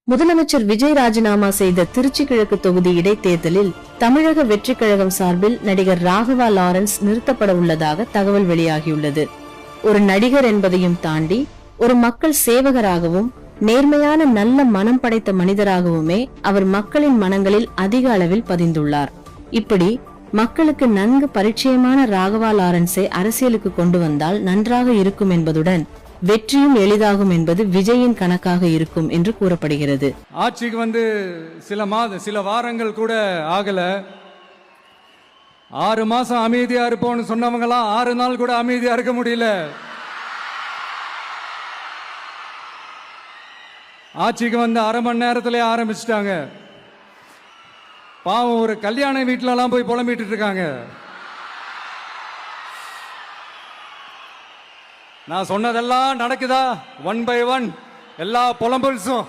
முதலமைச்சர் விஜய் ராஜினாமா செய்த திருச்சி கிழக்கு தொகுதி இடைத்தேர்தலில் தமிழக வெற்றி கழகம் சார்பில் நடிகர் ராகவா லாரன்ஸ் நிறுத்தப்பட உள்ளதாக தகவல் வெளியாகியுள்ளது. ஒரு நடிகர் என்பதையும் தாண்டி ஒரு மக்கள் சேவகராகவும் நேர்மையான நல்ல மனம் படைத்த மனிதராகவுமே அவர் மக்களின் மனங்களில் அதிக அளவில் பதிந்துள்ளார். இப்படி மக்களுக்கு நன்கு பரிச்சயமான ராகவா லாரன்ஸை அரசியலுக்கு கொண்டு வந்தால் நன்றாக இருக்கும் என்பதுடன் வெற்றியும் எளிதாகும் என்பது விஜயின் கணக்காக இருக்கும் என்று கூறப்படுகிறது. ஆட்சிக்கு வந்து சில வாரங்கள் கூட ஆகல. 6 மாசம் அமைதியா இருப்போம்னு சொன்னவங்களாம் 6 நாள் கூட அமைதியா இருக்க முடியல. ஆட்சிக்கு வந்து அரை மணி நேரத்திலே ஆரம்பிச்சிட்டாங்க. பாவம், ஒரு கல்யாண வீட்டுல எல்லாம் போய் புலம்பிட்டு இருக்காங்க. நான் சொன்னதெல்லாம் நடக்குதா? 1 by 1 எல்லா புலம்பல்ஸும்